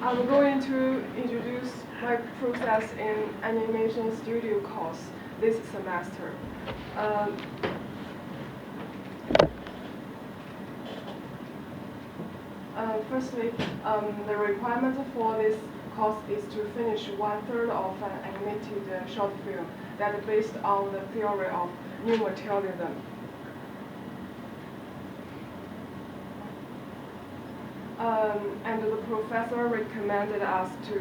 I'm going to introduce my process in animation studio course this semester. Um, Firstly, the requirement for this course is to finish 1/3 of an animated short film that is based on the theory of new materialism. And the professor recommended us to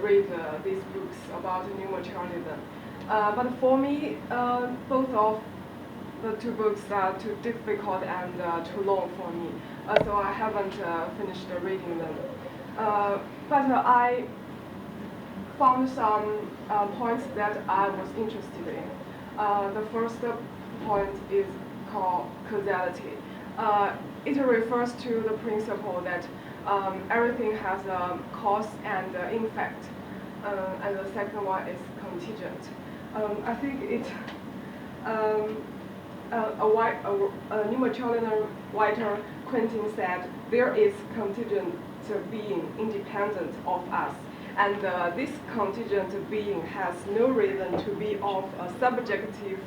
read these books about new materialism. But for me, both of the two books are too difficult and too long for me, so I haven't finished reading them. But I found some points that I was interested in. The first point is called causality. It refers to the principle that everything has a cause and effect, and the second one is contingent. I think it a new materialism writer Quentin said there is contingent being independent of us, and this contingent being has no reason to be of a subjective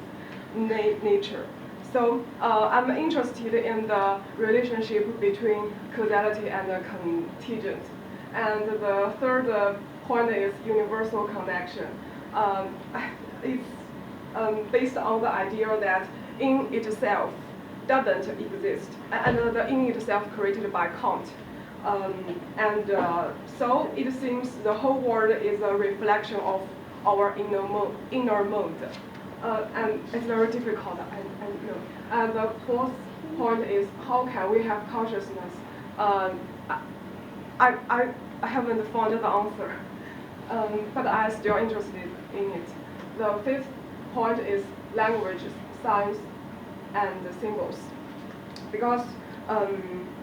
nature. So I'm interested in the relationship between causality and contingent. And the third point is universal connection. It's based on the idea that in itself doesn't exist, and the in itself created by Kant. So it seems the whole world is a reflection of our inner mode. And it's very difficult, I know. And the fourth point is how can we have consciousness? I haven't found the answer, but I'm still interested in it. The fifth point is language, science, and symbols. Because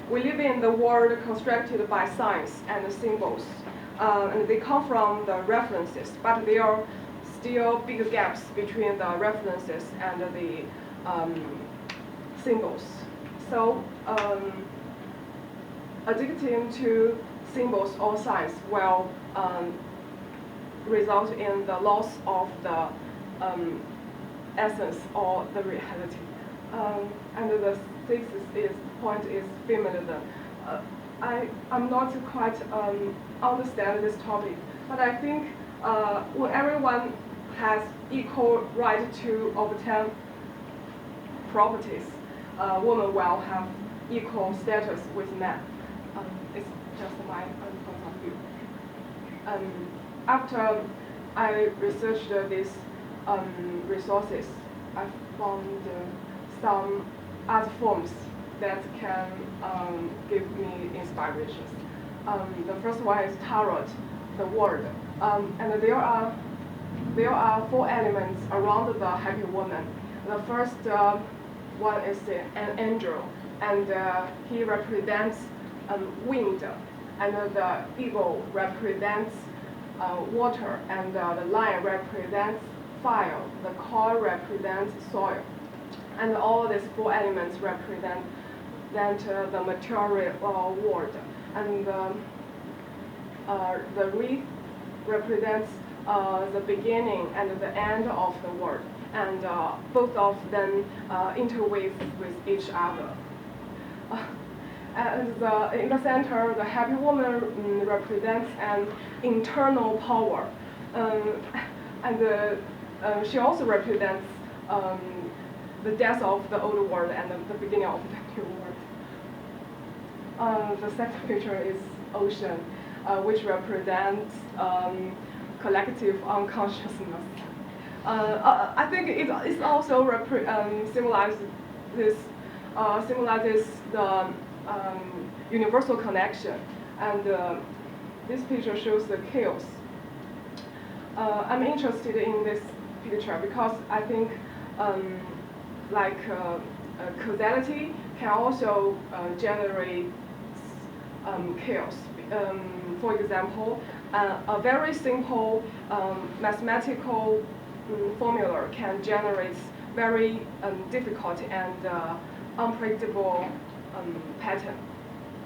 we live in the world constructed by science and symbols, and they come from the references, but there are still big gaps between the references and the symbols. So addicting to symbols or signs will result in the loss of the essence or the reality. And the sixth point is feminism. I'm not quite understand this topic, but I think when everyone has equal right to obtain properties, women will have equal status with men. It's just my point of view. After I researched these resources, I found some art forms that can give me inspirations. The first one is tarot, the word, and there are 4 elements around the happy woman. The first one is an angel, and he represents wind, and the eagle represents water, and the lion represents fire, the car represents soil. And all these 4 elements represent the material world. And the wreath represents the beginning and the end of the world. And both of them interweave with each other. And in the center, the happy woman represents an internal power. And she also represents the death of the old world and the beginning of the new world. The second picture is ocean, which represents collective unconsciousness. I think it also symbolizes the universal connection, and this picture shows the chaos. I'm interested in this picture because I think causality can also generate chaos. For example, a very simple mathematical formula can generate very difficult and unpredictable pattern,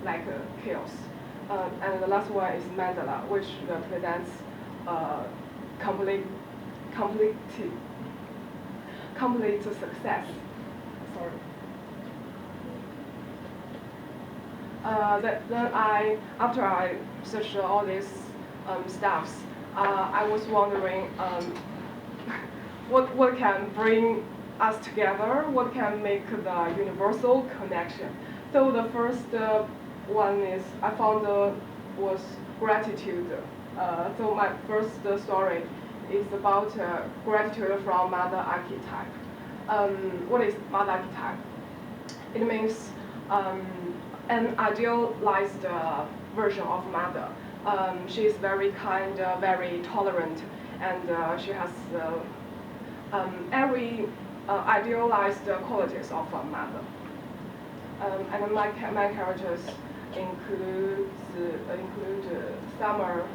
like chaos. And the last one is mandala, which represents complete, complete, complete success. Sorry. After I searched all these stuffs, I was wondering what can bring us together, what can make the universal connection. So the first one is I found was gratitude. So my first story is about gratitude from mother archetype. What is mother archetype? It means an idealized version of mother. She is very kind, very tolerant, and she has every idealized qualities of a mother. And my characters include Summer,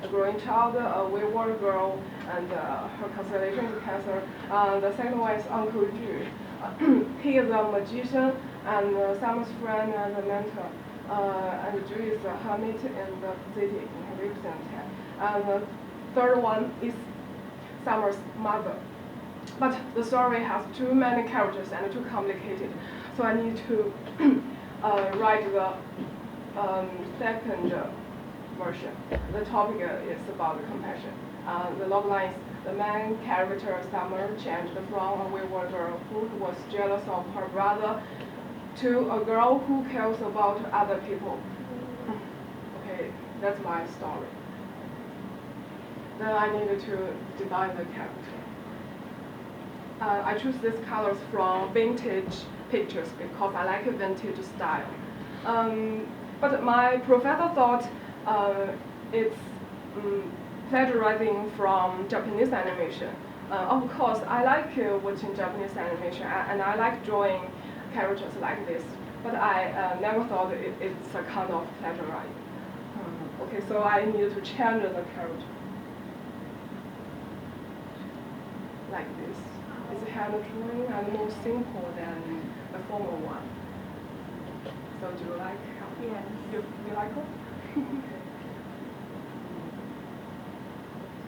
a growing child, a wayward girl, and her constellation is Cancer. The second one is Uncle Ju. He is a magician and Summer's friend and a mentor. And Ju is a hermit in the city in her town. And the third one is Summer's mother. But the story has too many characters and too complicated, so I need to write the second version. The topic is about compassion. The logline is the main character, Summer, changed from a wayward girl who was jealous of her brother to a girl who cares about other people. Okay, that's my story. Then I needed to design the character. I choose these colors from vintage pictures because I like a vintage style. But my professor thought it's plagiarizing from Japanese animation. Of course, I like watching Japanese animation and I like drawing characters like this, but I never thought it's a kind of plagiarizing. Okay, so I needed to change the character like this. It's hand drawing and more simple than the formal one. So do you like? Yes. You like it? Okay.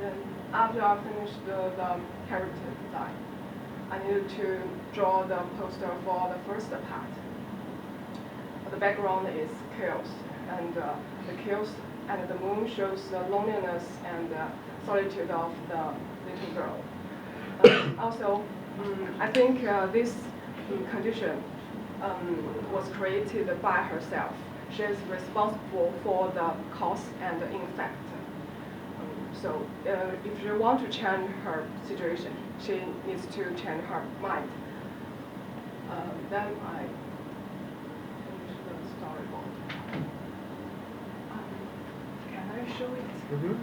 Then after I finished the character design, I needed to draw the poster for the first part. The background is chaos, and the chaos and the moon shows the loneliness and solitude of the little girl. Also, I think this condition was created by herself. She is responsible for the cause and the effect. So if you want to change her situation, she needs to change her mind. Then I finish the storyboard. Can I show it? Mm-hmm.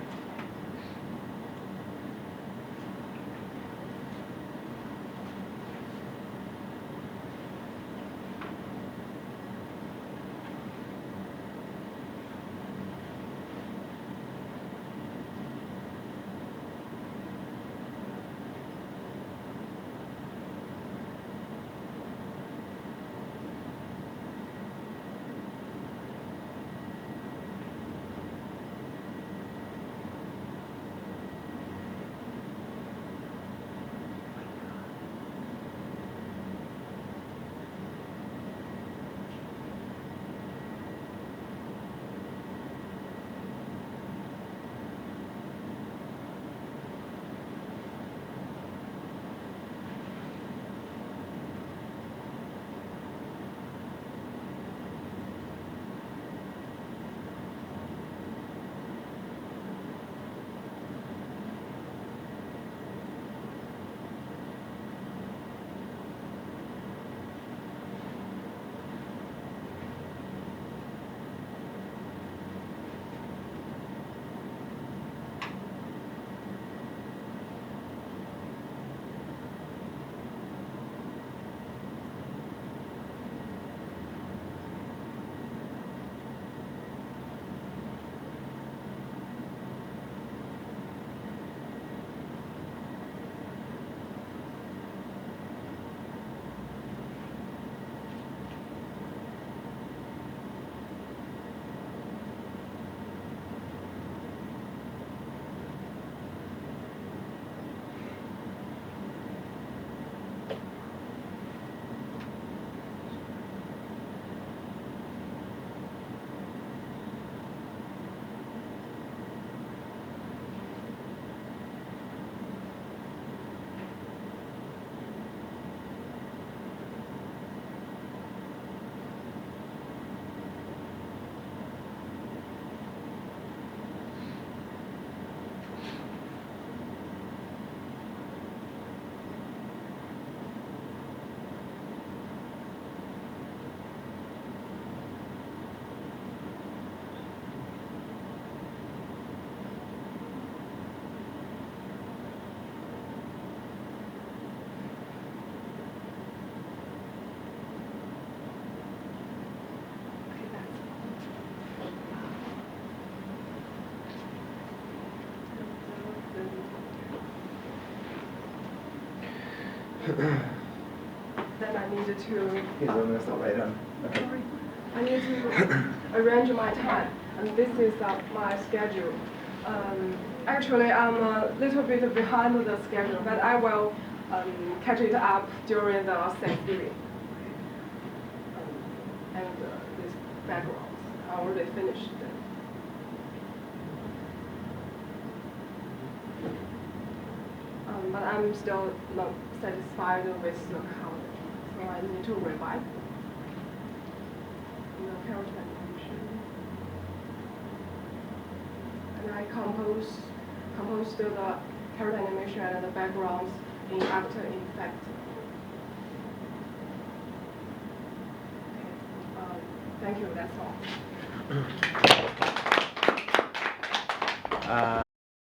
then I needed to. ที่เราไม่สบายแล้ว I need to arrange my time, and this is my schedule. Actually, I'm a little bit behind the schedule, but I will catch it up during the Thanksgiving. And this background, I already finished them. But I'm still not satisfied with the color, so I need to revise the character animation. And I composed the character animation and the backgrounds in After Effects. Okay. Thank you. That's all.